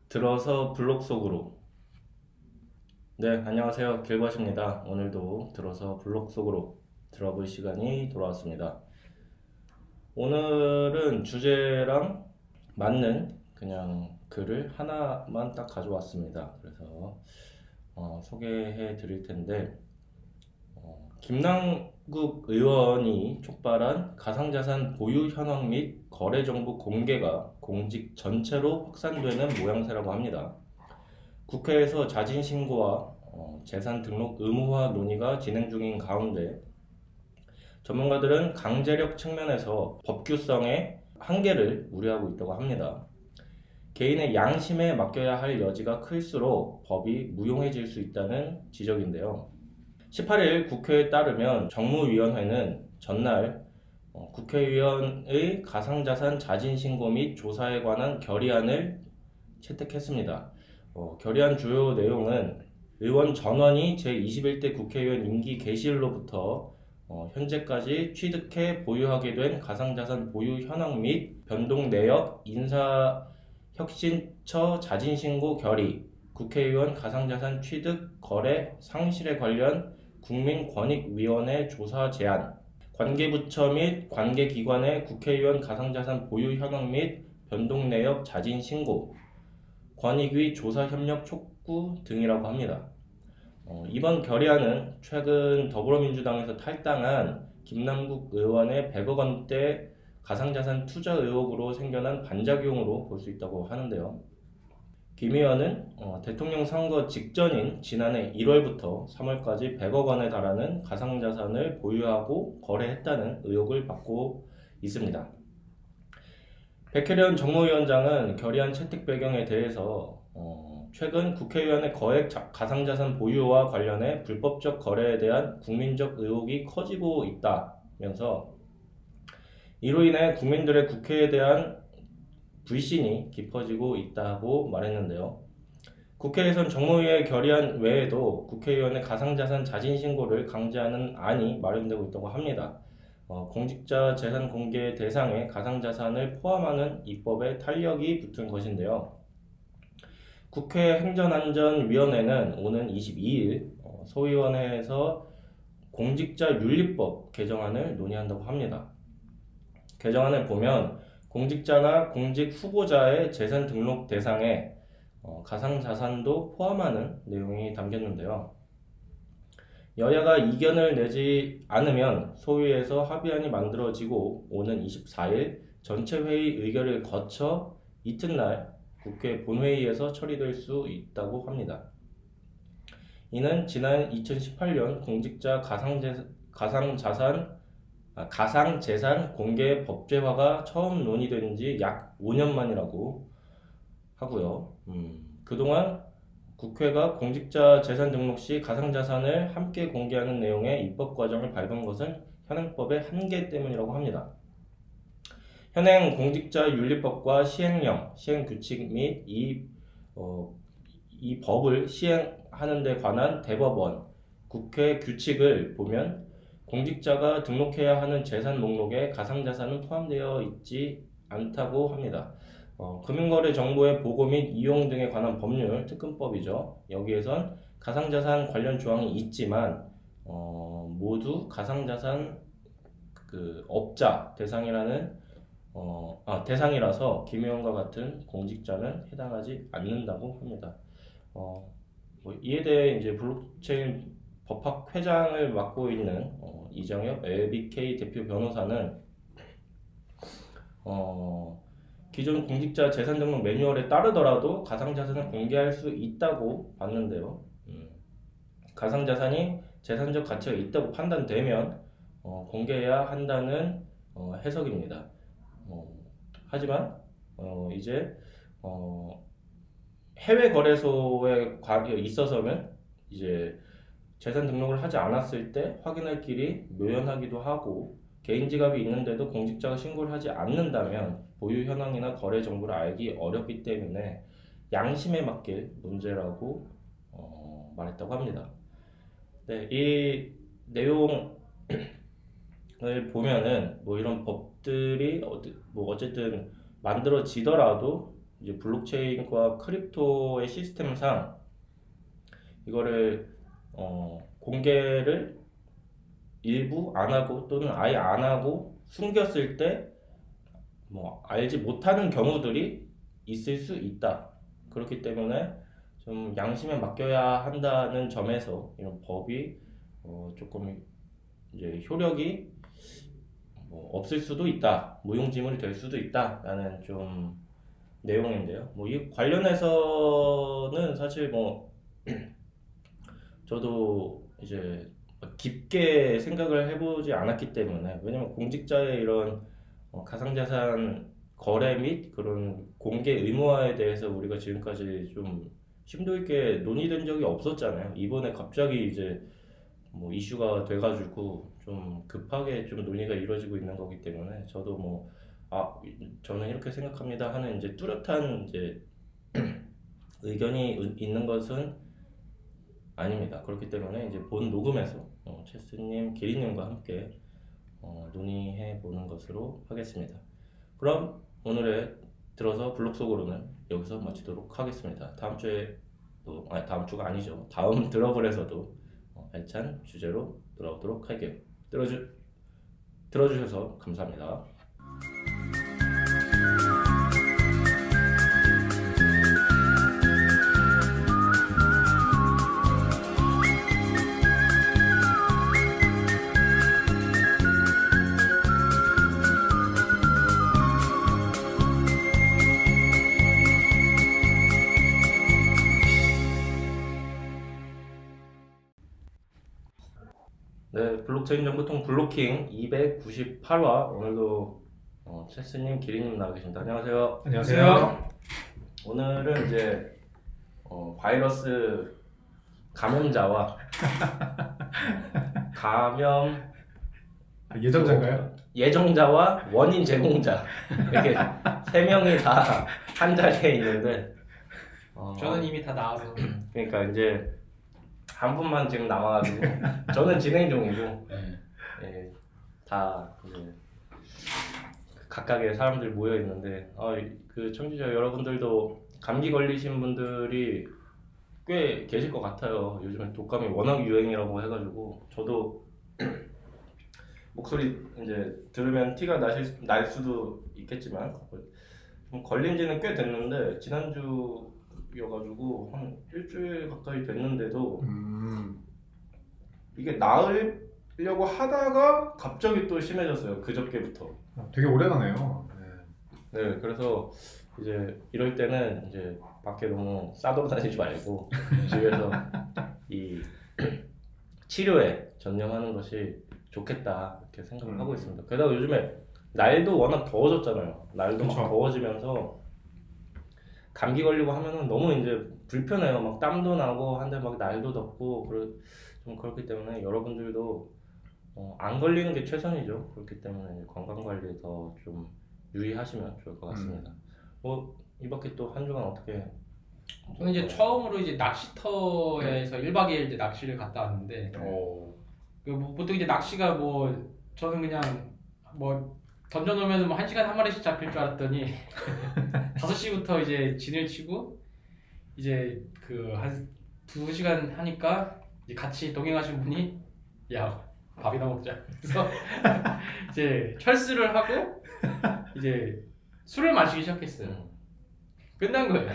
들어서 블록 속으로. 네, 안녕하세요. 길벗입니다. 오늘도 들어서 블록 속으로 들어볼 시간이 돌아왔습니다. 오늘은 주제랑 맞는 그냥 글을 하나만 딱 가져왔습니다. 그래서 소개해 드릴 텐데, 김남국 의원이 촉발한 가상자산 보유 현황 및 거래 정보 공개가 공직 전체로 확산되는 모양새라고 합니다. 국회에서 자진 신고와 재산 등록 의무화 논의가 진행 중인 가운데 전문가들은 강제력 측면에서 법규성의 한계를 우려하고 있다고 합니다. 개인의 양심에 맡겨야 할 여지가 클수록 법이 무용해질 수 있다는 지적인데요. 18일 국회에 따르면 정무위원회는 전날 국회의원의 가상자산 자진신고 및 조사에 관한 결의안을 채택했습니다. 결의안 주요 내용은 의원 전원이 제21대 국회의원 임기 개시일로부터 현재까지 취득해 보유하게 된 가상자산 보유 현황 및 변동 내역 인사혁신처 자진신고 결의, 국회의원 가상자산 취득 거래 상실에 관련 국민권익위원회 조사 제안, 관계부처 및 관계기관의 국회의원 가상자산 보유 현황 및 변동 내역 자진신고, 권익위 조사 협력 촉구 등이라고 합니다. 이번 결의안은 최근 더불어민주당에서 탈당한 김남국 의원의 100억 원대 가상자산 투자 의혹으로 생겨난 반작용으로 볼 수 있다고 하는데요. 김 의원은 대통령 선거 직전인 지난해 1월부터 3월까지 100억 원에 달하는 가상자산을 보유하고 거래했다는 의혹을 받고 있습니다. 백혜련 정무위원장은 결의안 채택 배경에 대해서 최근 국회의원의 거액 가상자산 보유와 관련해 불법적 거래에 대한 국민적 의혹이 커지고 있다면서 이로 인해 국민들의 국회에 대한 불신이 깊어지고 있다고 말했는데요. 국회에선 정무위의 결의안 외에도 국회의원의 가상자산 자진신고를 강제하는 안이 마련되고 있다고 합니다. 공직자 재산 공개 대상에 가상자산을 포함하는 입법에 탄력이 붙은 것인데요. 국회 행정안전위원회는 오는 22일 소위원회에서 공직자윤리법 개정안을 논의한다고 합니다. 개정안을 보면 공직자나 공직 후보자의 재산 등록 대상에 가상자산도 포함하는 내용이 담겼는데요. 여야가 이견을 내지 않으면 소위에서 합의안이 만들어지고 오는 24일 전체 회의 의결을 거쳐 이튿날 국회 본회의에서 처리될 수 있다고 합니다. 이는 지난 2018년 공직자 가상재산 공개 법제화가 처음 논의된 지 약 5년 만이라고 하고요. 그동안 국회가 공직자 재산 등록 시 가상자산을 함께 공개하는 내용의 입법 과정을 밟은 것은 현행법의 한계 때문이라고 합니다. 현행 공직자윤리법과 시행령, 시행규칙 및 이 법을 시행하는 데 관한 대법원, 국회 규칙을 보면 공직자가 등록해야 하는 재산 목록에 가상자산은 포함되어 있지 않다고 합니다. 금융거래 정보의 보고 및 이용 등에 관한 법률, 특근법이죠. 여기에선 가상자산 관련 조항이 있지만 모두 가상자산 업자 대상이라서 김 의원과 같은 공직자는 해당하지 않는다고 합니다. 이에 대해 이제 블록체인 법학 회장을 맡고 있는 이정엽 LBK 대표 변호사는 기존 공직자 재산 등록 매뉴얼에 따르더라도 가상자산을 공개할 수 있다고 봤는데요. 가상자산이 재산적 가치가 있다고 판단되면 공개해야 한다는 해석입니다. 하지만 이제 해외 거래소에 있어서는 이제 재산 등록을 하지 않았을 때 확인할 길이 묘연하기도 하고 개인 지갑이 있는데도 공직자가 신고를 하지 않는다면 보유 현황이나 거래 정보를 알기 어렵기 때문에 양심에 맡길 문제라고 말했다고 합니다. 네, 이 내용을 보면은 이런 법들이 어쨌든 만들어지더라도 이제 블록체인과 크립토의 시스템상 이거를 공개를 일부 안 하고 또는 아예 안 하고 숨겼을 때 뭐 알지 못하는 경우들이 있을 수 있다. 그렇기 때문에 좀 양심에 맡겨야 한다는 점에서 이런 법이 조금 이제 효력이 뭐 없을 수도 있다, 무용지물이 될 수도 있다라는 좀 내용인데요. 뭐 이 관련해서는 사실 뭐 저도 이제 깊게 생각을 해보지 않았기 때문에, 왜냐면 공직자의 이런 가상자산 거래 및 그런 공개 의무화에 대해서 우리가 지금까지 좀 심도 있게 논의된 적이 없었잖아요. 이번에 갑자기 이제 뭐 이슈가 돼가지고 좀 급하게 좀 논의가 이루어지고 있는 거기 때문에 저도 뭐 저는 이렇게 생각합니다 하는 이제 뚜렷한 이제 의견이 있는 것은 아닙니다. 그렇기 때문에 이제 본 녹음에서 체스님, 기리님과 함께 논의해 보는 것으로 하겠습니다. 그럼 오늘의 들어서 블록 속으로는 여기서 마치도록 하겠습니다. 다음 주에 다음 주가 아니죠. 다음 드러블에서도 알찬 주제로 돌아오도록 할게요. 들어주셔서 감사합니다. 네, 블록체인 정보통 블로킹 298화 오늘도 체스님, 기리님 나와 계십니다. 안녕하세요. 안녕하세요. 오늘은 이제 바이러스 감염자와 감염 예정자인가요? 예정자와 원인 제공자 이렇게 세 명이 다 한 자리에 있는데 저는 이미 다 나와서 그러니까 이제 한 분만 지금 남아가지고 저는 진행 중이고 예, 다 이제 각각의 사람들 모여 있는데 그 청취자 여러분들도 감기 걸리신 분들이 꽤 계실 것 같아요. 요즘에 독감이 워낙 유행이라고 해가지고 저도 목소리 이제 들으면 티가 날 수도 있겠지만 좀 걸린 지는 꽤 됐는데 지난주여가지고 한 일주일 가까이 됐는데도 이게 나으려고 하다가 갑자기 또 심해졌어요. 그저께부터. 되게 오래가네요. 네, 그래서 이제 이럴 때는 이제 밖에 너무 싸돌아다니지 말고 집에서 이 치료에 전념하는 것이 좋겠다 이렇게 생각을 하고 있습니다. 게다가 요즘에 날도 워낙 더워졌잖아요. 날도 막 그쵸. 더워지면서 감기 걸리고 하면은 너무 이제 불편해요. 막 땀도 나고 한데 막 날도 덥고 좀 그렇기 때문에 여러분들도 안 걸리는 게 최선이죠. 그렇기 때문에 건강 관리에 더 좀 유의하시면 좋을 것 같습니다. 이 밖에 또 한 주간 어떻게? 저는 이제 처음으로 이제 낚시터에서 1박 2일 이제 낚시를 갔다 왔는데 보통 이제 낚시가 뭐 저는 그냥 뭐 던져놓으면 뭐 1시간에 한 마리씩 잡힐 줄 알았더니 5시부터 이제 진을 치고 이제 그 한 2시간 하니까 이제 같이 동행하신 분이 야 밥이나 먹자 그래서 이제 철수를 하고 이제 술을 마시기 시작했어요. 끝난 거예요.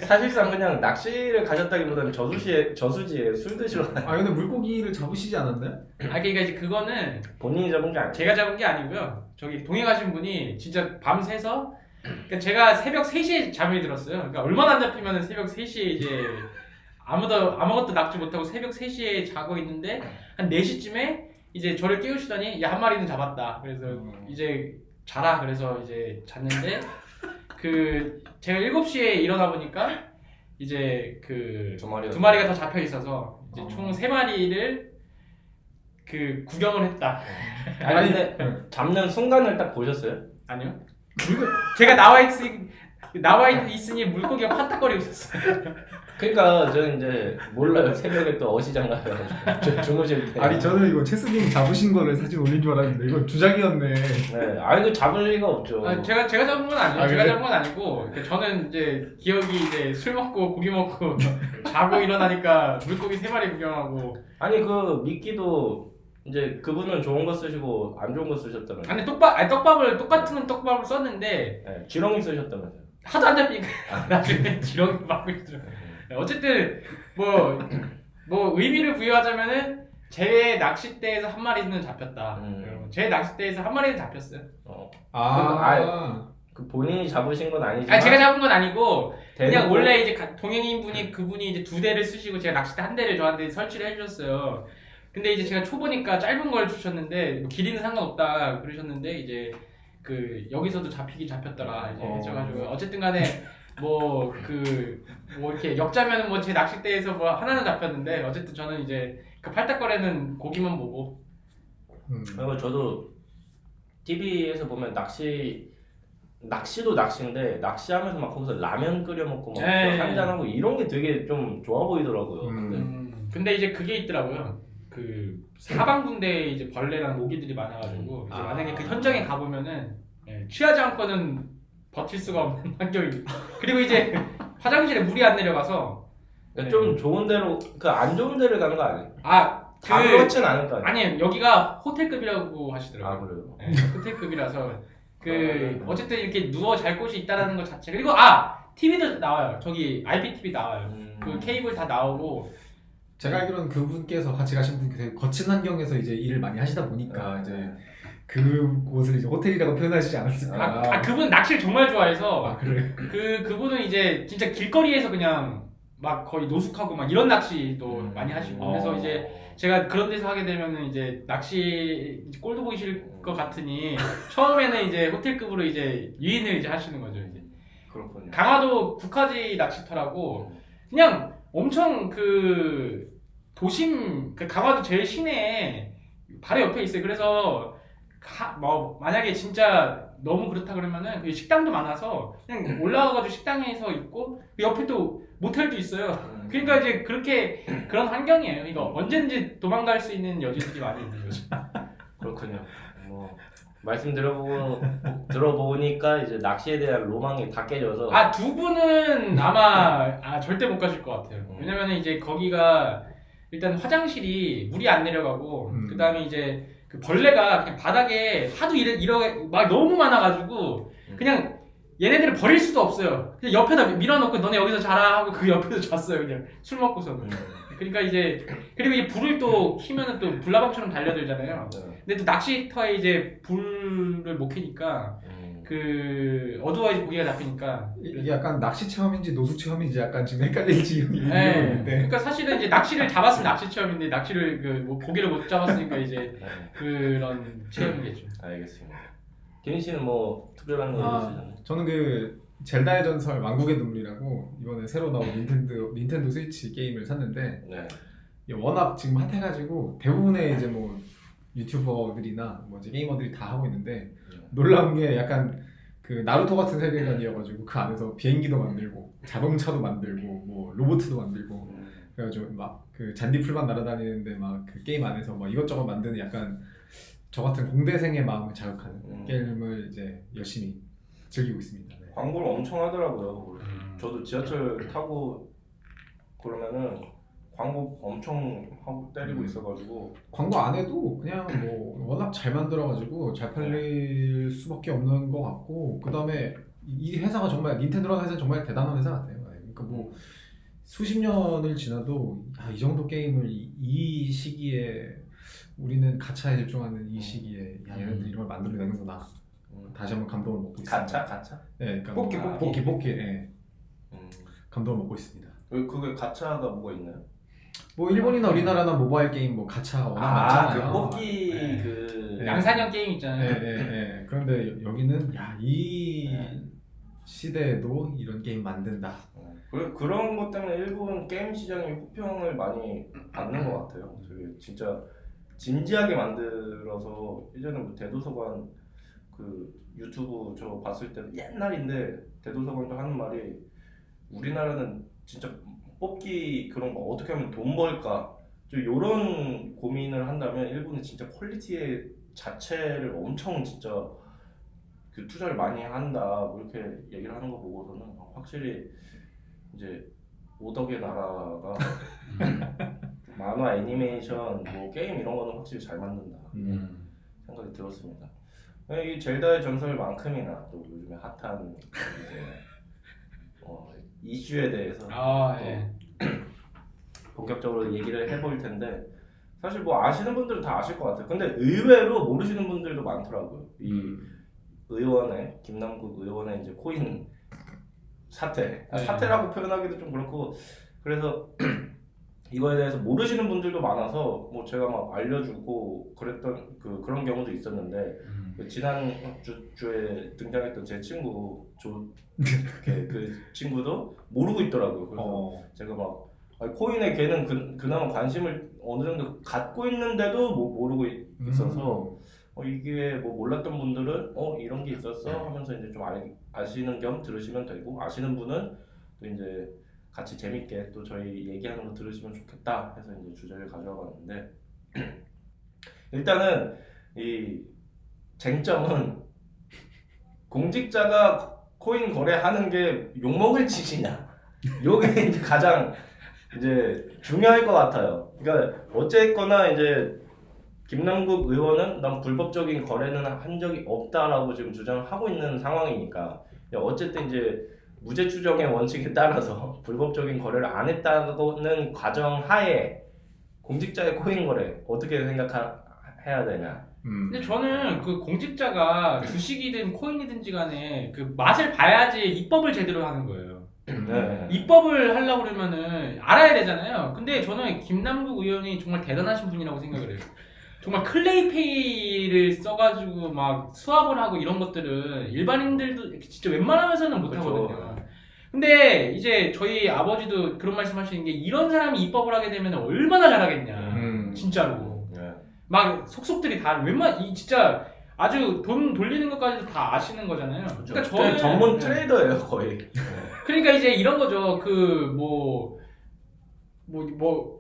사실상 그냥 낚시를 가셨다기보다는 저수지에 술 드시러 근데 물고기를 잡으시지 않았나요? 그러니까 이제 그거는 본인이 잡은 게 아니에요. 제가 잡은 게 아니고요. 저기 동행하신 분이 진짜 밤새서 그러니까 제가 새벽 3시에 잠이 들었어요. 그러니까 얼마나 안 잡히면은 새벽 3시에 이제 아무것도 낚지 못하고 새벽 3시에 자고 있는데 한 4시쯤에 이제 저를 깨우시더니 야 한 마리는 잡았다. 그래서 이제 자라 그래서 이제 잤는데 그 제가 7시에 일어나 보니까 이제 그 두 두 마리가 더 잡혀 있어서 이제 총 3마리를 그 구경을 했다. 아니 근데 잡는 순간을 딱 보셨어요? 아니요. 제가 나와 있으니 물고기가 파닥거리고 있었어요. 그러니까 저는 이제 몰라요. 새벽에 또 어시장가가지고 주무실 때. 아니 저는 이거 체스님 잡으신 거를 사진 올린 줄 알았는데 이건 주작이었네. 네, 아 이거 잡을 리가 없죠. 제가 잡은 건 아니에요. 아, 제가 그래? 잡은 건 아니고 그러니까 저는 이제 기억이 이제 술 먹고 고기 먹고 자고 일어나니까 물고기 3마리 구경하고. 아니 그 미끼도 이제 그분은 좋은 거 쓰시고 안 좋은 거 쓰셨다면서요. 아니 떡밥을 똑같은 떡밥을 썼는데 네, 지렁이 쓰셨다면서요. 하도 안 잡히니까 나중에 지렁이 맞고 있죠. 어쨌든 뭐 의미를 부여하자면은 제 낚싯대에서 한 마리는 잡혔다. 제 낚싯대에서 한 마리는 잡혔어요. 그 본인이 잡으신 건 아니지만. 아니 제가 잡은 건 아니고 그냥 대놓고- 원래 이제 동행인 분이 그분이 이제 2대를 쓰시고 제가 낚싯대 1대를 저한테 설치를 해주셨어요. 근데 이제 제가 초보니까 짧은 걸 주셨는데 뭐 길이는 상관없다 그러셨는데 이제 그 여기서도 잡히긴 잡혔더라 이제 해가지고 어쨌든 간에 뭐 이렇게 역자면은 뭐 제 낚싯대에서 뭐 하나는 잡혔는데 어쨌든 저는 이제 그 팔딱거리는 고기만 보고. 그리고 저도 TV에서 보면 낚시도 낚시인데 낚시하면서 막 거기서 라면 끓여 먹고 막 네. 한잔하고 이런 게 되게 좀 좋아 보이더라고요. 근데 이제 그게 있더라고요. 그 사방군데에 이제 벌레랑 모기들이 많아가지고 이제 만약에 그 현장에 가보면은 취하지 않고는 버틸 수가 없는 환경이. 그리고 이제 화장실에 물이 안 내려가서 그러니까 좀 좋은 데로 그 안 좋은 데를 간 거 아니에요? 다 그 그렇진 않을 거 아니에요? 아니에요. 여기가 호텔급이라고 하시더라고요. 아 그래요? 네, 호텔급이라서 어쨌든 이렇게 누워 잘 곳이 있다라는 것 자체. 그리고 TV도 나와요. 저기 IPTV 나와요. 그 케이블 다 나오고. 제가 알기로는 그분께서 같이 가신 분이 되게 거친 환경에서 이제 일을 많이 하시다 보니까 이제 그곳을 이제 호텔이라고 표현하시지 않았을까. 그분 낚시를 정말 좋아해서. 그래. 그분은 이제 진짜 길거리에서 그냥 막 거의 노숙하고 막 이런 낚시도 많이 하시고. 그래서 이제 제가 그런 데서 하게 되면은 이제 낚시 꼴도 보기 싫을 것 같으니 처음에는 이제 호텔급으로 이제 유인을 이제 하시는 거죠 이제. 그렇군요. 강화도 국화지 낚시터라고 그냥 엄청 그 도심 그 강화도 제일 시내 바로 옆에 있어요. 그래서 뭐 만약에 진짜 너무 그렇다 그러면은 그 식당도 많아서 그냥 올라가가지고 식당에서 있고 그 옆에 또 모텔도 있어요. 그러니까 이제 그런 환경이에요. 이거 언제든지 도망갈 수 있는 여지들이 많이 있는 거죠. 그렇군요. 뭐 말씀 들어보니까 이제 낚시에 대한 로망이 다 깨져서. 두 분은 아마 절대 못 가실 것 같아요. 왜냐면은 이제 거기가 일단 화장실이 물이 안 내려가고 그 다음에 이제 그 벌레가 그냥 바닥에 하도 막 너무 많아가지고 그냥 얘네들을 버릴 수도 없어요. 그냥 옆에다 밀어놓고 너네 여기서 자라 하고 그 옆에서 잤어요. 그냥 술 먹고서는. 그러니까 이제 그리고 이 불을 또 켜면은 또 불나방처럼 달려들잖아요. 근데 또 낚시터에 이제 불을 못 켜니까 그 어두워야지 고기가 잡히니까. 이게 약간 낚시 체험인지 노숙 체험인지 약간 지금 헷갈릴 지경이 네. 있는데. 그러니까 사실은 이제 낚시를 잡았으면 낚시 체험인데 낚시를 뭐 고기를 못 잡았으니까 이제 그런 체험이겠죠. 알겠습니다. 김희 씨는 뭐 특별한 거 있으셨나요? 저는 그 젤다의 전설 왕국의 눈물이라고 이번에 새로 나온 닌텐도 스위치 게임을 샀는데 이게 워낙 지금 핫해가지고 대부분의 이제 뭐 유튜버들이나 뭐 이제 게이머들이 다 하고 있는데 놀라운 게 약간 그 나루토 같은 세계관이어가지고 그 안에서 비행기도 만들고 자동차도 만들고 뭐 로봇도 만들고 그래가지고 막 그 잔디풀만 날아다니는데 막 그 게임 안에서 막 이것저것 만드는 약간 저 같은 공대생의 마음을 자극하는 게임을 이제 열심히 즐기고 있습니다. 네. 광고를 엄청 하더라고요. 저도 지하철 타고 그러면은 광고 엄청 하고 때리고 있어가지고. 광고 안 해도 그냥 뭐 워낙 잘 만들어가지고 잘 팔릴 수밖에 없는 것 같고 그 다음에 이 회사가 정말 닌텐도라는 회사는 정말 대단한 회사 같아요. 그러니까 뭐 수십 년을 지나도 이 정도 게임을 이 시기에 우리는 가차에 집중하는 이 시기에 얘네들이 이런 걸 만들어내는구나. 다시 한번 감동을 먹고 있습니다. 가차? 네, 그러니까 뽑기. 네. 감동을 먹고 있습니다. 그게 가차가 뭐가 있나요? 뭐 일본이나 우리나라나 모바일 게임 뭐 가차가 워낙 많잖아요. 그 뽑기 네. 그 양산형 게임 있잖아요. 네. 그런데 여기는 이 시대에도 이런 게임 만든다. 그런 것 때문에 일본 게임 시장이 호평을 많이 받는 것 같아요. 되게 진짜 진지하게 만들어서 예전에 뭐 대도서관 그 유튜브 저 봤을 때는 옛날인데 대도서관도 하는 말이 우리나라는 진짜 뽑기 그런 거 어떻게 하면 돈 벌까 좀 이런 고민을 한다면 일본은 진짜 퀄리티의 자체를 엄청 진짜 그 투자를 많이 한다 뭐 이렇게 얘기를 하는 거 보고서는 확실히 이제 오덕의 나라가 만화, 애니메이션, 뭐 게임 이런 거는 확실히 잘 만든다 생각이 들었습니다. 이 젤다의 전설만큼이나 또 요즘에 핫한 이제 이슈에 대해서 예. 본격적으로 얘기를 해볼 텐데 사실 뭐 아시는 분들은 다 아실 것 같아요. 근데 의외로 모르시는 분들도 많더라고요. 이 의원의 김남국 의원의 이제 코인 사태, 사태라고 표현하기도 좀 그렇고 그래서 이거에 대해서 모르시는 분들도 많아서 뭐 제가 막 알려주고 그랬던 그런 경우도 있었는데 지난 주에 등장했던 제 친구 그 친구도 모르고 있더라고요. 그래서 제가 막 코인에 걔는 그나마 관심을 어느 정도 갖고 있는데도 뭐 모르고 있어서 이게 뭐 몰랐던 분들은 이런 게 있었어 하면서 이제 좀 아시는 겸 들으시면 되고 아시는 분은 또 이제 같이 재밌게 또 저희 얘기하는 거 들으시면 좋겠다 해서 이제 주제를 가져와 봤는데 일단은 이 쟁점은 공직자가 코인 거래하는 게 욕먹을 짓이냐 요게 이제 가장 이제 중요할 것 같아요. 그러니까 어쨌거나 이제 김남국 의원은 난 불법적인 거래는 한 적이 없다라고 지금 주장하고 있는 상황이니까 어쨌든 이제 무죄 추정의 원칙에 따라서 불법적인 거래를 안 했다는 가정하에 공직자의 코인 거래 어떻게 생각해야 되냐? 근데 저는 그 공직자가 주식이든 코인이든지 간에 그 맛을 봐야지 입법을 제대로 하는 거예요. 입법을 하려고 그러면은 알아야 되잖아요. 근데 저는 김남국 의원이 정말 대단하신 분이라고 생각을 해요. 정말 클레이페이를 써가지고 막 수합을 하고 이런 것들은 일반인들도 진짜 웬만하면서는 못하거든요. 근데 이제 저희 아버지도 그런 말씀 하시는 게 이런 사람이 입법을 하게 되면 얼마나 잘하겠냐. 진짜로. 막 속속들이 다 진짜 아주 돈 돌리는 것까지도 다 아시는 거잖아요. 그러니까 저는 전문 트레이더예요 거의. 그러니까 이제 이런 거죠.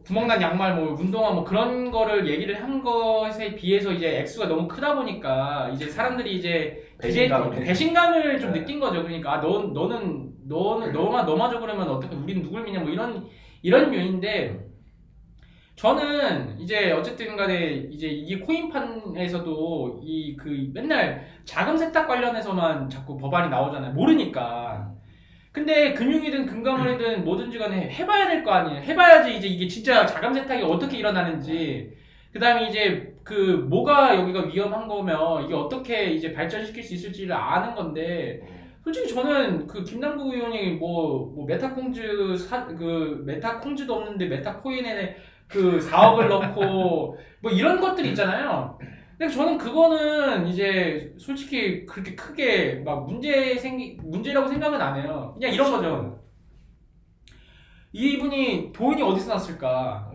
구멍난 양말, 운동화, 그런 거를 얘기를 한 것에 비해서 이제 액수가 너무 크다 보니까 이제 사람들이 이제 배신감을 좀 느낀 거죠. 그러니까 너마저 그러면 어떻게 우리는 누굴 믿냐 이런 요인인데 저는 이제 어쨌든 간에 이제 이게 코인판에서도 맨날 자금 세탁 관련해서만 자꾸 법안이 나오잖아요. 모르니까. 근데 금융이든 금감원이든 뭐든지 간에 해봐야 될 거 아니에요. 해봐야지 이제 이게 진짜 자금 세탁이 어떻게 일어나는지 그 다음에 이제 뭐가 여기가 위험한 거면 이게 어떻게 이제 발전시킬 수 있을지를 아는 건데 솔직히 저는 김남국 의원이 메타콩즈도 없는데 메타코인에 4억을 넣고 이런 것들이 있잖아요. 근데 저는 그거는 이제 솔직히 그렇게 크게 막 문제라고 생각은 안 해요. 그냥 이런 거죠. 이분이 돈이 어디서 났을까?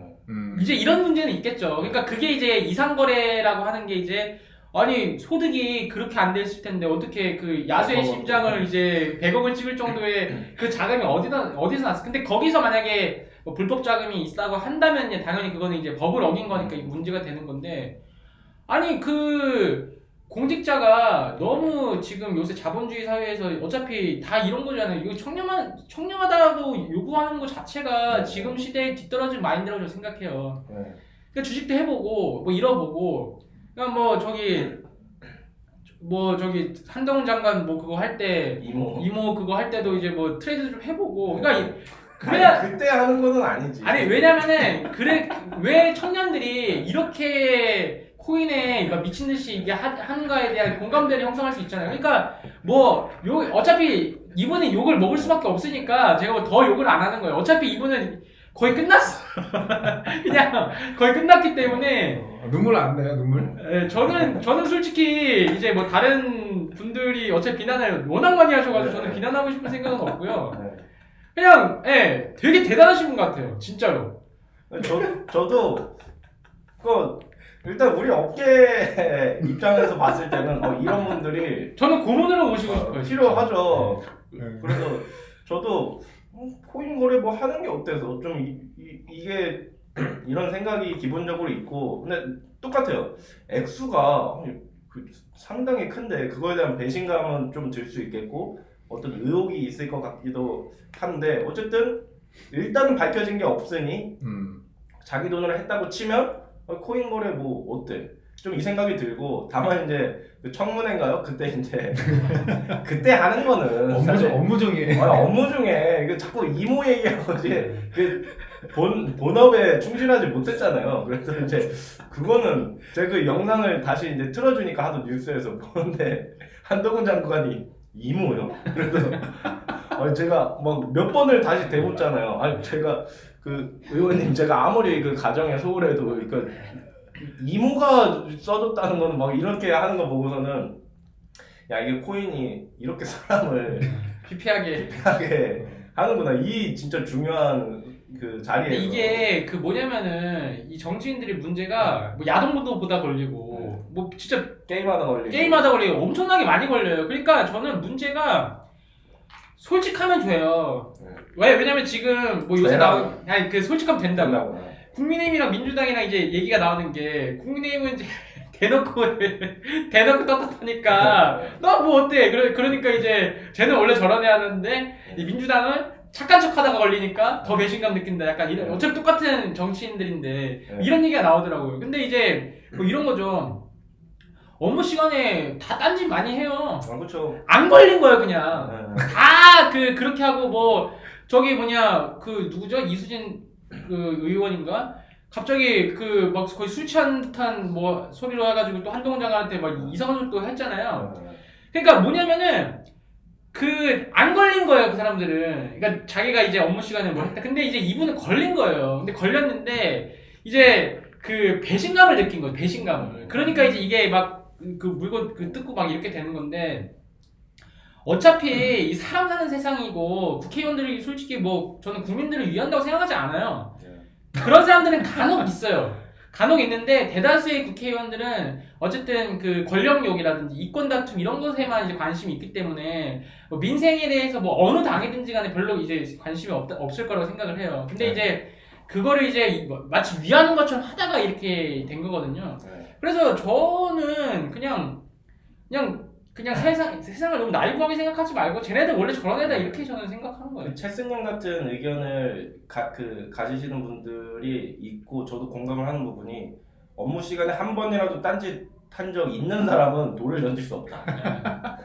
이제 이런 문제는 있겠죠. 그러니까 그게 이제 이상거래라고 하는 게 이제 아니 소득이 그렇게 안 됐을 텐데 어떻게 야수의 심장을 이제 100억을 찍을 정도의 그 자금이 어디서 났어? 근데 거기서 만약에 불법 자금이 있다고 한다면 당연히 그거는 이제 법을 어긴 거니까 문제가 되는 건데 아니 공직자가 너무 지금 요새 자본주의 사회에서 어차피 다 이런 거잖아요. 이거 청렴하다고 요구하는 것 자체가 지금 시대에 뒤떨어진 마인드라고 저는 생각해요. 그러니까 주식도 해보고 잃어보고 그러니까 저기 한동훈 장관 그거 할 때 이모 그거 할 때도 이제 트레이드 좀 해보고 그러니까 그래야 그때 하는 거는 아니지. 아니 왜냐면은 왜 청년들이 이렇게 코인에 미친 듯이 이게 하는가에 대한 공감대를 형성할 수 있잖아요. 그러니까 어차피 이분은 욕을 먹을 수밖에 없으니까 제가 더 욕을 안 하는 거예요. 어차피 이분은 거의 끝났어. 그냥 거의 끝났기 때문에 눈물 안 나요, 눈물? 네, 저는 솔직히 이제 다른 분들이 어차피 비난을 워낙 많이 하셔가지고 저는 비난하고 싶은 생각은 없고요. 그냥 되게 대단하신 분 같아요, 진짜로. 저도 일단 우리 업계 입장에서 봤을 때는 이런 분들이 저는 고문으로 모시고 싶어요. 필요하죠. 네. 그래서 저도 코인 거래 뭐 하는 게 어때서 좀 이게 이런 생각이 기본적으로 있고 근데 똑같아요. 액수가 상당히 큰데 그거에 대한 배신감은 좀 들 수 있겠고 어떤 의혹이 있을 것 같기도 한데 어쨌든 일단은 밝혀진 게 없으니 자기 돈으로 했다고 치면 코인 거래 뭐 어때? 좀 이 생각이 들고 다만 이제 그 청문회인가요? 그때 이제 그때 하는 거는 사실 업무 중에 업무 중에 그 자꾸 이모 얘기하고지 그 본업에 충실하지 못했잖아요. 그래서 이제 그거는 제가 그 영상을 다시 이제 틀어주니까 하도 뉴스에서 보는데 한동훈 장관이 이모요? 그래서 제가 막 몇 번을 다시 대묻잖아요. 아니 제가 그 의원님 제가 아무리 그 가정에 소홀해도 그러니까 이모가 써줬다는 거는 막 이렇게 하는 거 보고서는 야 이게 코인이 이렇게 사람을 피폐하게 하는구나. 이 진짜 중요한 그 자리에 근데 이게 그 뭐냐면은 이 정치인들의 문제가 뭐 야동도 보다 걸리고 뭐 진짜 게임하다 걸리고 엄청나게 많이 걸려요. 그러니까 저는 문제가 솔직하면 돼요. 왜냐면 지금 뭐 요새 아니 그 솔직하면 된다고. 국민의힘이랑 민주당이랑 이제 얘기가 나오는 게 국민의힘은 이제 대놓고 떳떳하니까 너 뭐 어때? 그러니까 이제 쟤는 원래 저런 애 하는데 이 민주당은 착한 척하다가 걸리니까 더 배신감 느낀다. 약간 이런 어차피 똑같은 정치인들인데 이런 얘기가 나오더라고요. 근데 이제 뭐 이런 거죠. 업무 시간에 다 딴짓 많이 해요. 그렇죠. 안 걸린 거예요 그냥. 다 그렇게 하고 뭐 저기 뭐냐 그 누구죠? 이수진 그 의원인가? 갑자기 그 막 거의 술 취한 듯한 뭐 소리로 해가지고 또 한동훈 장관한테 막 이상한 소리 또 했잖아요. 그러니까 뭐냐면은 그 안 걸린 거예요 그 사람들은. 그러니까 자기가 이제 업무 시간에 뭐 했다. 근데 이제 이분은 걸린 거예요. 근데 걸렸는데 이제 그 배신감을 느낀 거예요. 배신감을. 그러니까 이제 이게 막 그 물건 그 뜯고 막 이렇게 되는 건데. 어차피 이 사람 사는 세상이고 국회의원들이 솔직히 뭐 저는 국민들을 위한다고 생각하지 않아요. 그런 사람들은 간혹 있어요. 간혹 있는데 대다수의 국회의원들은 어쨌든 그 권력욕이라든지 이권 다툼 이런 것에만 이제 관심이 있기 때문에 뭐 민생에 대해서 뭐 어느 당이든지 간에 별로 이제 관심이 없을 거라고 생각을 해요. 근데 이제 그거를 이제 마치 위하는 것처럼 하다가 이렇게 된 거거든요. 그래서 저는 그냥 세상을 너무 나이브하게 생각하지 말고 쟤네들 원래 저런 애다 이렇게 저는 생각하는 거예요. 최승영 같은 의견을 가지시는 분들이 있고 저도 공감을 하는 부분이 업무 시간에 한 번이라도 딴짓 한 적 있는 사람은 돌을 던질 수 없다.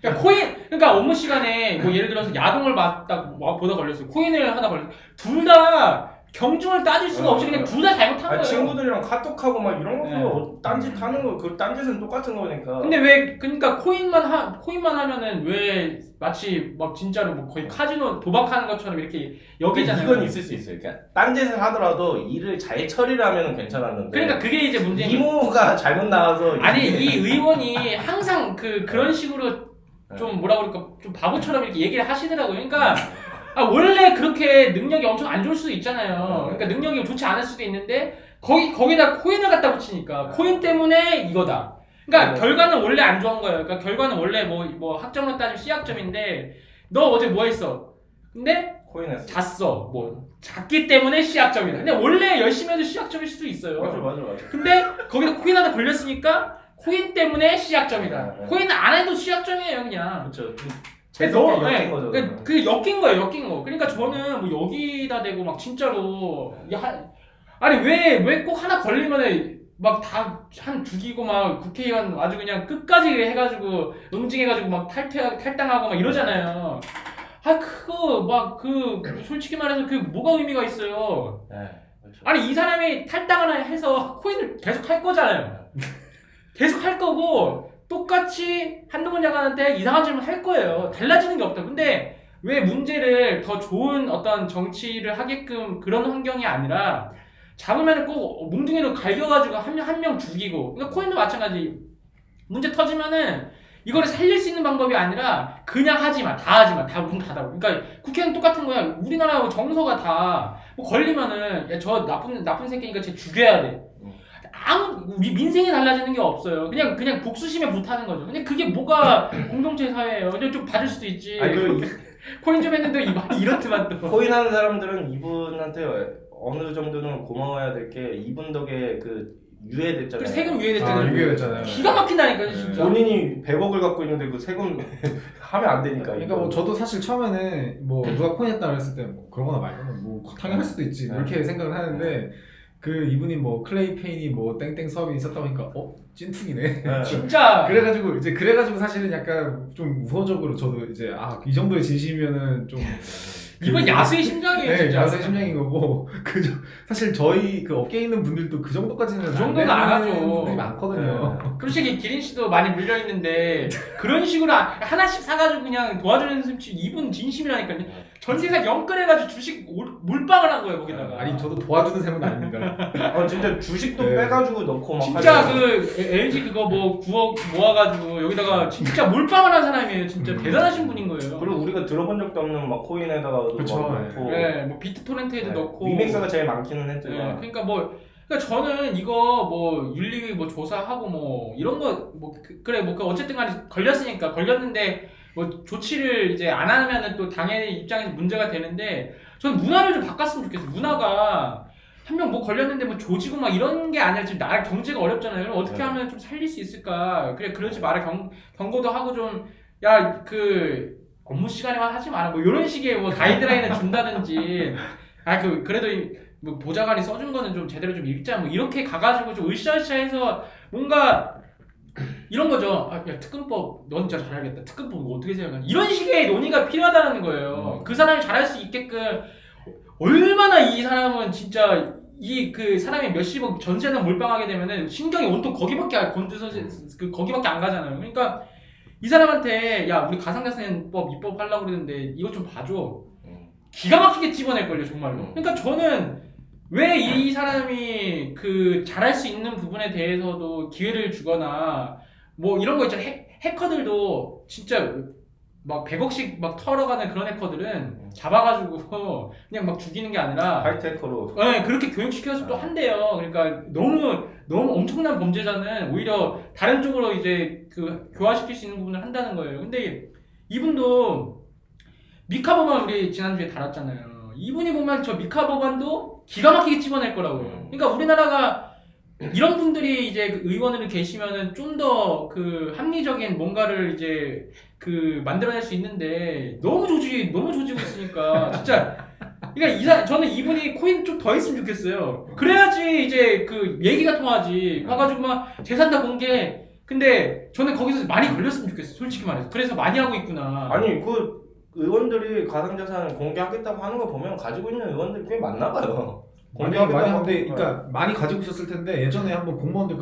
그러니까 업무 시간에 뭐 예를 들어서 야동을 보다 걸렸어요. 코인을 하다 걸렸어요. 둘 다 경중을 따질 수가 없이 그냥 둘 다 잘못한 거예요. 친구들이랑 카톡하고 막 이런 거 딴짓 하는 거 그 딴짓은 똑같은 거니까. 근데 왜 그러니까 코인만 하면은 왜 마치 막 진짜로 뭐 거의 카지노 도박하는 것처럼 이렇게 여기잖아요. 이건 있을 수 있어요. 그러니까 딴짓을 하더라도 일을 잘 처리를 하면은 괜찮았는데. 그러니까 그게 이제 문제인 이모가 잘못 나와서. 아니 이 의원이 항상 그런 식으로 좀 뭐라 그럴까 좀 바보처럼 이렇게 얘기를 하시더라고요. 그러니까. 원래 그렇게 능력이 엄청 안 좋을 수도 있잖아요. 그러니까 능력이 좋지 않을 수도 있는데 거기다 코인을 갖다 붙이니까 코인 때문에 이거다. 그러니까 결과는 원래 안 좋은 거예요. 그러니까 결과는 원래 뭐 학점으로 따지면 C학점인데 너 어제 뭐 했어? 근데 코인했어. 잤어. 뭐 잤기 때문에 C학점이다. 근데 원래 열심히 해도 C학점일 수도 있어요. 맞아. 근데 거기다 코인 하나 걸렸으니까 코인 때문에 C학점이다. 코인 안 해도 C학점이에요 그냥. 그렇죠. 엮인 거죠. 그 엮인 거예요, 엮인 거. 그러니까 저는 뭐 여기다 대고 막 진짜로 아니 왜 꼭 하나 걸리면은 막 다 한 죽이고 막 국회의원 아주 그냥 끝까지 해가지고 응징해가지고 막 탈당하고 막 이러잖아요. 그거 막 솔직히 말해서 그 뭐가 의미가 있어요. 그렇죠. 아니 이 사람이 탈당을 해서 코인을 계속 할 거잖아요. 계속 할 거고. 똑같이 한동훈 장관한테 이상한 질문 할 거예요. 달라지는 게 없다. 근데 왜 문제를 더 좋은 어떤 정치를 하게끔 그런 환경이 아니라 잡으면 꼭 뭉둥이로 갈겨가지고 한 명 죽이고. 그러니까 코인도 마찬가지. 문제 터지면은 이거를 살릴 수 있는 방법이 아니라 그냥 하지 마. 다 하지 마. 다 문 닫아. 그러니까 국회는 똑같은 거야. 우리나라 정서가 다 뭐 걸리면은 야, 저 나쁜 새끼니까 쟤 죽여야 돼. 우리 민생이 달라지는 게 없어요. 그냥 복수심에 불타는 거죠. 근데 그게 뭐가 공동체 사회예요. 그냥 좀 봐줄 수도 있지. 아니, 코인 좀 했는데 이렇더만 또. 코인 하는 사람들은 이분한테 어느 정도는 고마워야 될 게 이분 덕에 유예됐잖아요. 세금 유예됐잖아요. 유예됐잖아요. 기가 막힌다니까요, 진짜. 본인이 100억을 갖고 있는데 그 세금 하면 안 되니까. 그러니까 뭐 저도 사실 처음에는 뭐 누가 코인 했다 그랬을 때 뭐 그러거나 말거나 뭐 당연할 수도 있지 뭐 이렇게 생각을 하는데 그 이분이 뭐 클레이 페인이 뭐 땡땡 수업이 있었다 보니까 찐퉁이네. 진짜. 그래가지고 사실은 약간 좀 우호적으로 저도 이제 이 정도의 진심이면은 좀 이건 야수의 심장이에요, 네, 진짜. 야수의 심장인 거고 사실 저희 그 업계에 있는 분들도 그 정도까지는 그 정도는 안 하죠. 분들이 많거든요. 솔직히 기린 씨도 많이 물려 있는데 그런 식으로 하나씩 사가지고 그냥 도와주는 셈치 이분 진심이라니까요. 전 세상 영끌해가지고 주식 몰빵을 한 거예요 거기다가. 아니 저도 도와주는 셈은 아닙니다. 진짜 주식도 네. 빼가지고 넣고 막. 진짜 LG 그거 뭐 9억 모아가지고 여기다가 진짜 몰빵을 한 사람이에요. 진짜 대단하신 분인 거예요. 그리고 우리가 들어본 적도 없는 막 코인에다가 그쵸. 넣고. 네, 뭐 비트토렌트에도 넣고. 위믹스가 제일 많기는 했지만. 네, 그러니까 저는 이거 뭐 윤리 뭐 조사하고 뭐 이런 거 뭐 그래 뭐 어쨌든 간에 걸렸는데 뭐 조치를 이제 안 하면은 또 당연히 입장에서 문제가 되는데 저는 문화를 좀 바꿨으면 좋겠어요. 문화가 한 명 뭐 걸렸는데 뭐 조지고 막 이런 게 아니라 지금 나라 경제가 어렵잖아요. 그럼 어떻게 하면 좀 살릴 수 있을까? 그래 그러지 마라 경고도 하고 좀 야 그 업무 시간에만 하지 마라 뭐 이런 식의 뭐 가이드라인을 준다든지 그래도 뭐 보좌관이 써준 거는 좀 제대로 좀 읽자 뭐 이렇게 가가지고 좀 으쌰으쌰해서 뭔가 이런 거죠. 야 특근법 넌 진짜 잘하겠다. 특근법 어떻게 생각하냐 이런 식의 논의가 필요하다는 거예요. 그 사람이 잘할 수 있게끔 얼마나 이 사람은 진짜 그 사람이 몇십억 전세상 몰빵하게 되면은 신경이 온통 거기밖에 거기밖에 안 가잖아요. 그러니까 이 사람한테 야 우리 가상자산법 입법하려고 그러는데 이거 좀 봐줘. 기가 막히게 집어낼걸요 정말로. 그러니까 저는 왜 이 사람이 잘할 수 있는 부분에 대해서도 기회를 주거나 뭐 이런 거 있잖아. 해커들도 진짜 막 100억씩 막 털어가는 그런 해커들은 잡아가지고 그냥 막 죽이는 게 아니라 하이테크로. 네, 그렇게 교육시켜서 또 한대요. 그러니까 너무 엄청난 범죄자는 오히려 다른 쪽으로 이제 교화시킬 수 있는 부분을 한다는 거예요. 근데 이분도 미카 법안 우리 지난주에 다뤘잖아요. 이분이 보면 저 미카 법안도 기가 막히게 집어낼 거라고요. 그러니까 우리나라가 이런 분들이 이제 의원으로 계시면은 좀 더 합리적인 뭔가를 이제 만들어낼 수 있는데 너무 조지고 있으니까 진짜 그러니까 저는 이분이 코인 좀 더 했으면 좋겠어요. 그래야지 이제 얘기가 통하지. 가가지고 막 재산 다 공개. 근데 저는 거기서 많이 걸렸으면 좋겠어요. 솔직히 말해서. 그래서 많이 하고 있구나. 아니 의원들이 가상자산 공개하겠다고 하는 거 보면 가지고 있는 의원들이 꽤 많나 봐요. 많이 하는데, 그러니까 많이 가지고 있었을 텐데 예전에 한번 공무원들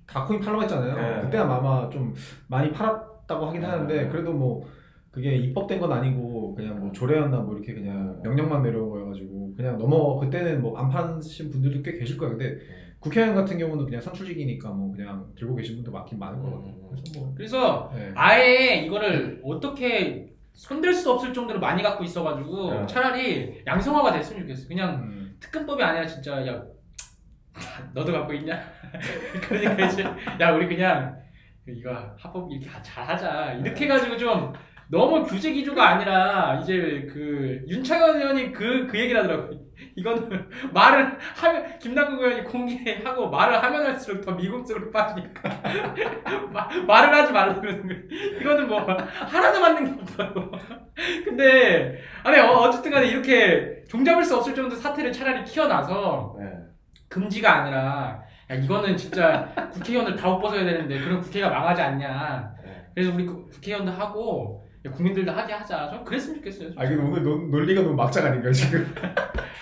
다코인 팔라고 했잖아요. 네. 그때는 아마 좀 많이 팔았다고 하긴 하는데 그래도 뭐 그게 입법된 건 아니고 그냥 뭐 조례였나 뭐 이렇게 그냥 명령만 내려온 거여가지고 그냥 그때는 뭐 안 파신 분들도 꽤 계실 거예요. 근데 국회의원 같은 경우는 그냥 선출직이니까 뭐 그냥 들고 계신 분도 많긴 많은 거거든요. 그래서 네. 아예 이거를 어떻게 손댈 수 없을 정도로 많이 갖고 있어가지고 차라리 양성화가 됐으면 좋겠어. 그냥 특근법이 아니라 진짜 야 너도 갖고 있냐? 그러니까 이제 야 우리 그냥 이거 합법 이렇게 잘하자 이렇게 해가지고 좀 너무 규제 기조가 아니라 이제 윤창현 의원이 그 얘기를 하더라고요. 이거는 말을 하면 김남국 의원이 공개하고 말을 하면 할수록 더 미국적으로 빠지니까 말을 하지 말라고 그러는 거예요. 이거는 뭐 하나도 맞는 게 없더라고. 근데 아니 어쨌든 간에 이렇게 종잡을 수 없을 정도 사태를 차라리 키워놔서 금지가 아니라 야 이거는 진짜 국회의원들 다 옷 벗어야 되는데 그런 국회가 망하지 않냐. 그래서 우리 국회의원도 하고 국민들도 하게 하자. 좀 그랬으면 좋겠어요. 근데 오늘 논리가 너무 막장 아닌가요 지금?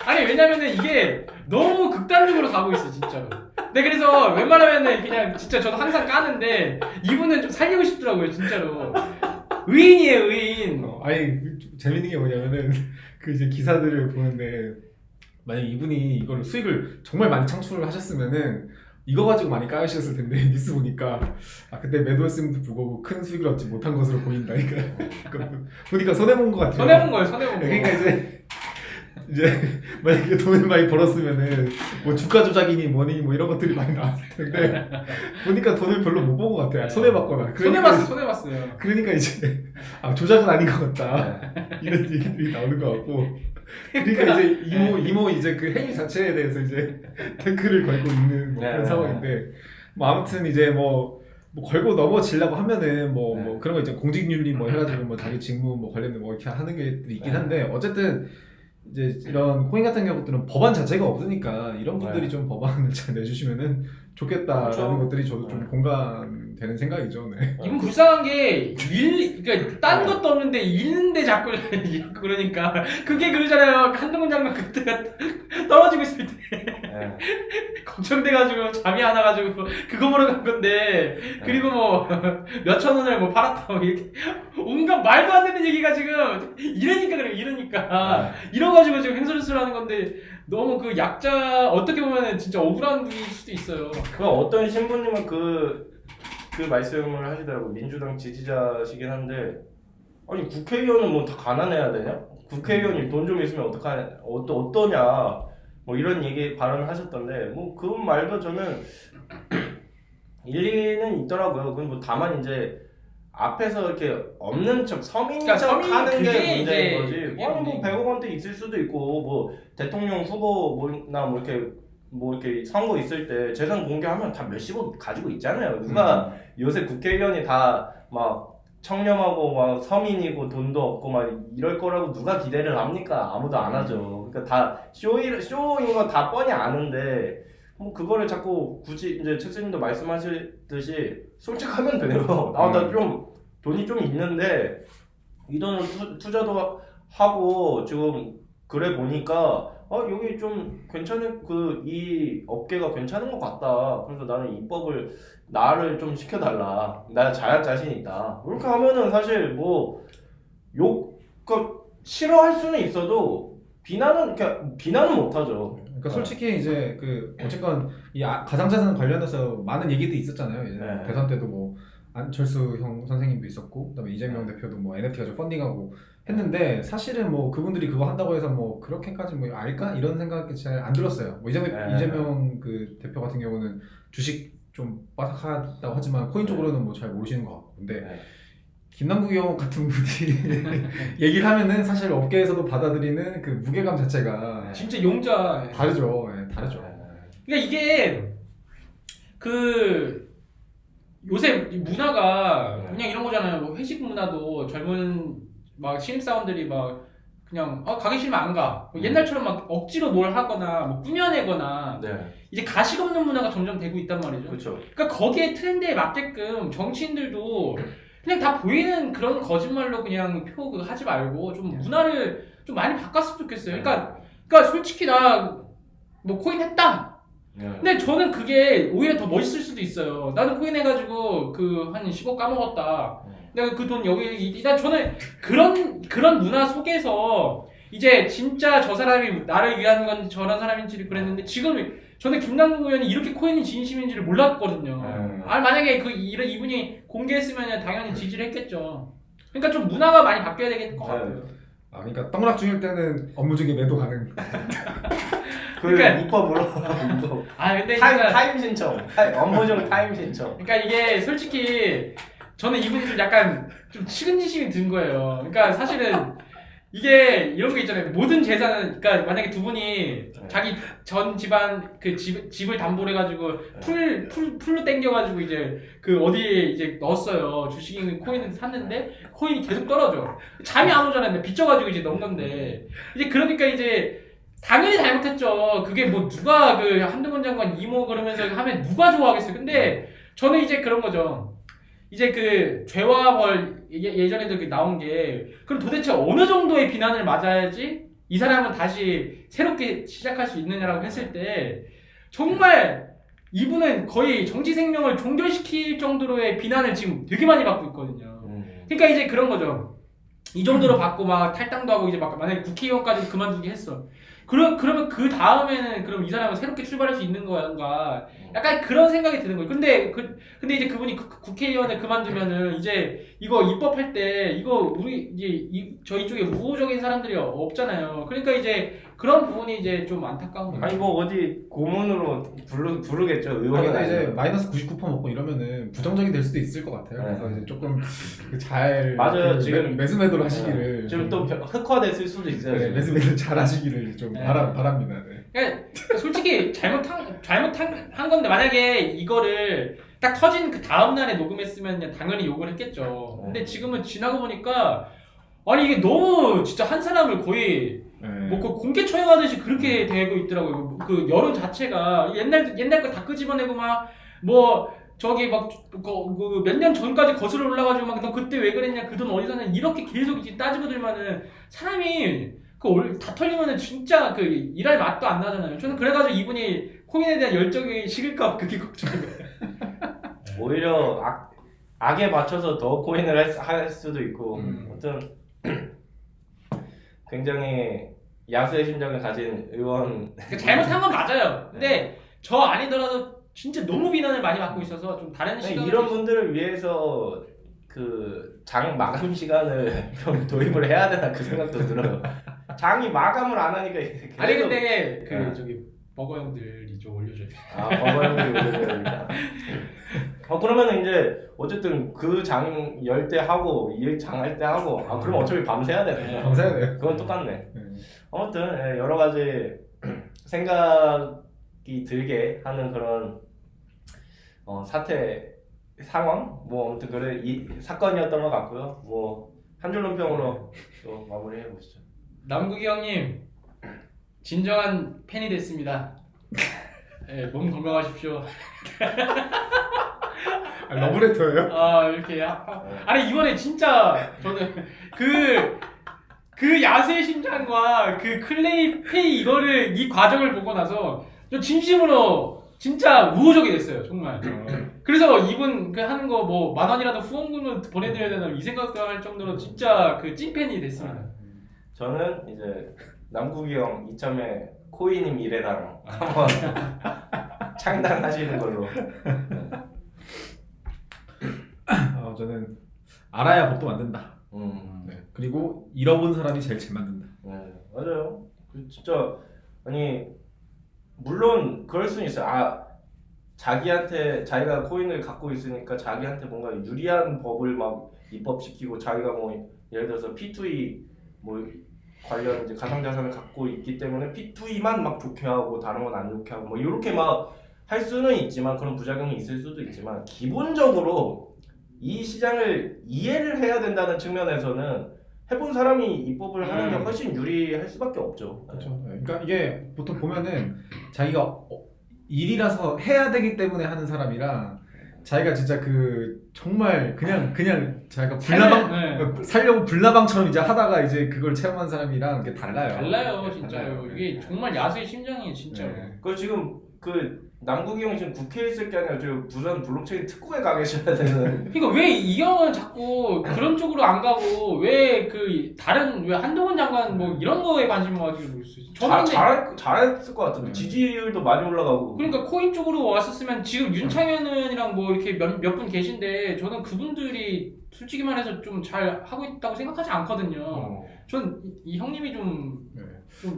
아니 왜냐면은 이게 너무 극단적으로 가고 있어 진짜로. 네 그래서 웬만하면은 그냥 진짜 저도 항상 까는데 이분은 좀 살리고 싶더라고요 진짜로. 의인이에요 의인. 아니 재밌는 게 뭐냐면은 이제 기사들을 보는데 만약 이분이 이걸 수익을 정말 많이 창출을 하셨으면은 이거 가지고 많이 까이셨을 텐데 뉴스 보니까 그때 매도했음에도 불구하고 큰 수익을 얻지 못한 것으로 보인다. 그러니까 보니까 손해본 것 같아요. 손해본 거예요. 그러니까 이제 이제 만약에 돈을 많이 벌었으면은 뭐 주가 조작이니 뭐니 뭐 이런 것들이 많이 나왔을 텐데 보니까 돈을 별로 못 본 것 같아요. 손해 봤거나. 손해봤어요. 그러니까 이제 조작은 아닌 것 같다 이런 얘기들이 나오는 것 같고. 그러니까 이제 이모 이제 그 행위 자체에 대해서 이제 태클을 걸고 있는 뭐 그런 상황인데 뭐 아무튼 이제 뭐 걸고 넘어지려고 하면은 뭐 그런 거 이제 공직윤리 뭐 해가지고 뭐 자기 직무 뭐 관련된 뭐 이렇게 하는 게 있긴 한데 어쨌든 이제 이런 코인 같은 경우들은 법안 자체가 없으니까 이런 분들이 좀 법안을 잘 내주시면은 좋겠다라는 그렇죠. 것들이 저도 좀 공감되는 생각이죠. 네. 이건 불쌍한 게 그러니까 딴 것도 없는데 읽는데 자꾸 그러니까 그게 그러잖아요. 한동훈 장관 그때가 떨어지고 있을 때 걱정돼가지고 잠이 안 와가지고 그거 보러 간 건데 그리고 뭐 몇천 원을 뭐 팔았다 뭐 이렇게 온갖 말도 안 되는 얘기가 지금 이러니까 그래 이러가지고 지금 횡설수설하는 건데 너무 그 약자 어떻게 보면은 진짜 억울한 분일 수도 있어요. 그 어떤 신부님은 그 말씀을 하시더라고. 민주당 지지자시긴 한데 아니 국회의원은 뭐 다 가난해야 되냐? 국회의원이 돈 좀 있으면 어떠냐? 뭐 이런 발언을 하셨던데 뭐 그 말도 저는 일리는 있더라고요. 그건 뭐 다만 이제 앞에서 이렇게 없는 척 서민인 척 하는 게 문제인 거지. 아니 뭐 100억 원대 있을 수도 있고 뭐 대통령 후보나 뭐 이렇게 선거 있을 때 재산 공개하면 다 몇십억 가지고 있잖아요. 누가 요새 국회의원이 다 막 청렴하고 막 서민이고 돈도 없고 막 이럴 거라고 누가 기대를 합니까? 아무도 안 하죠. 그러니까 다 쇼인 건 다 뻔히 아는데 뭐 그거를 자꾸 굳이 이제 책수님도 말씀하셨듯이 솔직하면 돼요. 나 좀 돈이 좀 있는데 이 돈을 투자도 하고 지금 그래 보니까 여기 좀 괜찮은 이 업계가 괜찮은 것 같다. 그래서 나는 이 법을 나를 좀 시켜달라. 나 잘할 자신 있다. 이렇게 하면은 사실 뭐 싫어할 수는 있어도 비난은 못하죠. 그러니까 솔직히 이제 어쨌건 이 가상자산 관련해서 많은 얘기도 있었잖아요. 이제 대선 때도 뭐 안철수 형 선생님도 있었고, 그다음에 이재명 대표도 뭐 NFT 가지고 펀딩하고 했는데 사실은 뭐 그분들이 그거 한다고 해서 뭐 그렇게까지 뭐 알까 이런 생각이 잘 안 들었어요. 뭐 이재명 그 대표 같은 경우는 주식 좀 빠삭하다고 하지만 코인 쪽으로는 뭐 잘 모르시는 것 같고, 근데 김남국 형 같은 분이 얘기를 하면은 사실 업계에서도 받아들이는 그 무게감 자체가 진짜 용자 다르죠. 다르죠. 그러니까 이게 요새 문화가 그냥 이런 거잖아요. 뭐 회식 문화도 젊은 막 신입사원들이 막 그냥 가기 싫으면 안 가. 옛날처럼 막 억지로 뭘 하거나 뭐 꾸며내거나 이제 가식 없는 문화가 점점 되고 있단 말이죠. 그렇죠. 그러니까 거기에 트렌드에 맞게끔 정치인들도 그냥 다 보이는 그런 거짓말로 그냥 하지 말고 좀 문화를 좀 많이 바꿨으면 좋겠어요. 그러니까 솔직히 나 뭐 코인 했다. 근데 저는 그게 오히려 더 멋있을 수도 있어요. 나는 코인 해가지고 한 10억 까먹었다. 내가 그 돈 여기 일단 저는 그런 문화 속에서 이제 진짜 저 사람이 나를 위한 건 저런 사람인지 그랬는데 지금 저는 김남국 의원이 이렇게 코인이 진심인지를 몰랐거든요. 만약에 이분이 공개했으면 당연히 지지를 했겠죠. 그러니까 좀 문화가 많이 바뀌어야 되겠을 것 같아요. 그러니까 떡락 중일 때는 업무 중에 매도 가능. 그러니까 입법으로. 근데 타임 신청. 업무 중 타임 신청. 그러니까 이게 솔직히 저는 이분이 좀 약간 좀 측은지심이 든 거예요. 그러니까 사실은 이게 이런 거 있잖아요. 모든 재산은 그러니까 만약에 두 분이 자기 전 집안 집을 담보로 해가지고 풀로 땡겨가지고 이제 어디에 이제 넣었어요. 주식인 코인을 샀는데 코인이 계속 떨어져. 잠이 안 오잖아요. 빚져가지고 이제 넣은 건데 이제 그러니까 이제 당연히 잘못했죠. 그게 뭐 누가 한동훈 장관 이모 그러면서 하면 누가 좋아하겠어요. 근데 저는 이제 그런 거죠. 이제 죄와 벌 예전에도 나온 게 그럼 도대체 어느 정도의 비난을 맞아야지 이 사람은 다시 새롭게 시작할 수 있느냐라고 했을 때 정말 이분은 거의 정치 생명을 종결시킬 정도로의 비난을 지금 되게 많이 받고 있거든요. 그러니까 이제 그런 거죠. 이 정도로 받고 막 탈당도 하고 이제 막 만약에 국회의원까지 그만두게 했어. 그러면 그 다음에는 그럼 이 사람은 새롭게 출발할 수 있는 건가? 약간 그런 생각이 드는 거예요. 근데 이제 그분이 국회의원을 그만두면은 이제 이거 입법할 때 이거 우리 이제 저희 쪽에 우호적인 사람들이 없잖아요. 그러니까 이제 그런 부분이 이제 좀 안타까운 거예요. 아니 뭐 어디 고문으로 부르겠죠. 의원이 근데 이제 마이너스 99% 먹고 이러면은 부정적이 될 수도 있을 것 같아요. 그래서 이제 조금 잘 맞아요. 지금 매수매도를 하시기를 지금 또 흑화됐을 수도 있어요. 네, 지금. 매수매도 잘 하시기를 좀 네. 바랍니다. 네. 그러니까 솔직히 잘못한 건데 만약에 이거를 딱 터진 그 다음 날에 녹음했으면 당연히 욕을 했겠죠. 근데 지금은 지나고 보니까 아니 이게 너무 진짜 한 사람을 거의 네. 뭐 그 공개 처형하듯이 그렇게 되고 있더라고요. 그 여론 자체가 옛날 거 다 끄집어내고 막 뭐 저기 막 몇 년 전까지 거슬러 올라가지고 막 너 그때 왜 그랬냐 그 돈 어디서 냐 이렇게 계속 이제 따지고 들면은 사람이 다 털리면은 진짜 그 일할 맛도 안 나잖아요. 저는 그래가지고 이분이 코인에 대한 열정이 식을까 그게 걱정돼요. 오히려 악에 맞춰서 더 코인을 할 수도 있고 아무튼 굉장히 야수의 심장을 가진 의원 그러니까 잘못한 건 맞아요. 근데 저 아니더라도 진짜 너무 비난을 많이 받고 있어서 좀 다른 시각 이런 분들을 위해서 그 장 마감 시간을 좀 도입을 해야 되나 그 생각도 들어요. 장이 마감을 안 하니까 계속 아니 근데 그 네. 저기 버거 형들이 좀 올려줘요. 버거형이 올려줘야 그러면은 이제 어쨌든 그 장 열 때 하고 이 장 할 때 하고 그럼 어차피 밤새야 되네. 감사해야 돼요. 그건 똑같네. 네. 아무튼 여러 가지 생각이 들게 하는 그런 사태 상황 뭐 아무튼 그래 이 사건이었던 것 같고요. 뭐 한 줄 논평으로 또 마무리해 보시죠. 남국이 형님 진정한 팬이 됐습니다. 네, 몸 건강하십시오. 러브레터예요? 이렇게 아니 이번에 진짜 저는 그 야수의 심장과 그 클레이 페이 이 과정을 보고 나서 저 진심으로 진짜 우호적이 됐어요 정말. 그래서 이분 그 하는 거 뭐 10,000원이라도 후원금을 보내드려야 되나 이 생각도 할 정도로 진짜 그 찐팬이 됐습니다. 저는 이제 남국이 형 이참에 코인이 미래당 한번 창단하시는 걸로. 저는 알아야 법도 만든다. 네. 그리고 잃어본 사람이 제일 잘 만든다. 네, 맞아요. 진짜 아니 물론 그럴 수는 있어요. 자기한테 자기가 코인을 갖고 있으니까 자기한테 뭔가 유리한 법을 막 입법시키고 자기가 뭐 예를 들어서 P2E 뭐 관련 이제 가상자산을 갖고 있기 때문에 P2E만 막 좋게 하고 다른 건 안 좋게 하고 뭐 이렇게 막 할 수는 있지만 그런 부작용이 있을 수도 있지만 기본적으로 이 시장을 이해를 해야 된다는 측면에서는 해본 사람이 입법을 하는 게 훨씬 유리할 수밖에 없죠. 그렇죠. 그러니까 이게 보통 보면은 자기가 일이라서 해야 되기 때문에 하는 사람이랑 자기가 진짜 그 정말 그냥 자기가 살려고 불나방처럼 이제 하다가 이제 그걸 체험한 사람이랑 이게 달라요. 진짜요. 이게 정말 야수의 심장이에요 진짜로. 네. 그 지금 그 남국이 형이 지금 국회에 있을 게 아니라 지금 부산 블록체인 특구에 가 계셔야 되는. 그러니까 왜 이 형은 자꾸 그런 쪽으로 안 가고 왜 다른 한동훈 장관 뭐 이런 거에 관심을 가지고 모르겠어요. 잘했을 것 같은데 지지율도 많이 올라가고. 그러니까 코인 쪽으로 왔었으면 지금 윤창현 의원이랑 뭐 이렇게 몇 분 계신데 저는 그분들이 솔직히 말해서 좀 잘 하고 있다고 생각하지 않거든요. 전 이 형님이 좀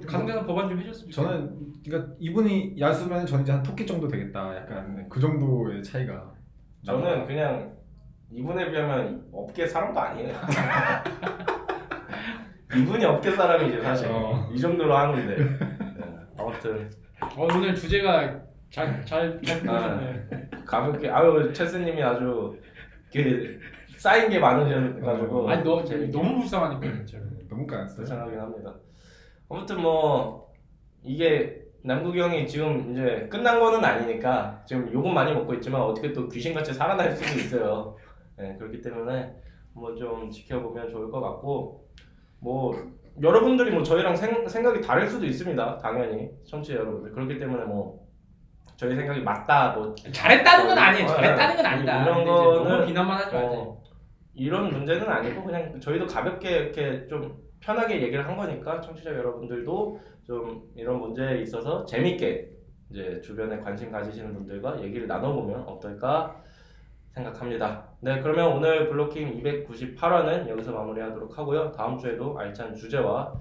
가상자산 법안 좀 해줬으면 좋겠어요. 저는 그러니까 이분이 야수면 저는 이제 한 토끼 정도 되겠다. 약간 그 정도의 차이가. 저는 그냥 이분에 비하면 업계 사람도 아니에요. 이분이 업계 사람이지 사실. 이 정도로 하는데. 아무튼 오늘 주제가 잘 풀리셨네. 가볍게 체스님이 아주 이렇게 쌓인 게 많으셔가지고. 아니 너무 불쌍하니까 진짜. 너무 까였어요. 불쌍하긴 합니다. 아무튼 뭐 이게 남국이 형이 지금 이제 끝난 거는 아니니까 지금 욕은 많이 먹고 있지만 어떻게 또 귀신같이 살아날 수도 있어요. 네, 그렇기 때문에 뭐 좀 지켜보면 좋을 것 같고 뭐 여러분들이 뭐 저희랑 생각이 다를 수도 있습니다. 당연히 청취자 여러분들 그렇기 때문에 뭐 저희 생각이 맞다 뭐 잘했다는 건 아니에요. 잘했다는 건 아니다. 이런 근데 이제 거는 너무 비난만 하지 말지. 이런 문제는 아니고 그냥 저희도 가볍게 이렇게 좀 편하게 얘기를 한 거니까 청취자 여러분들도 좀 이런 문제에 있어서 재밌게 이제 주변에 관심 가지시는 분들과 얘기를 나눠보면 어떨까 생각합니다. 네, 그러면 오늘 블로킹 298화는 여기서 마무리하도록 하고요. 다음 주에도 알찬 주제와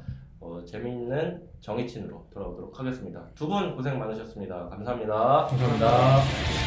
재미있는 정의친으로 돌아오도록 하겠습니다. 두 분 고생 많으셨습니다. 감사합니다. 감사합니다.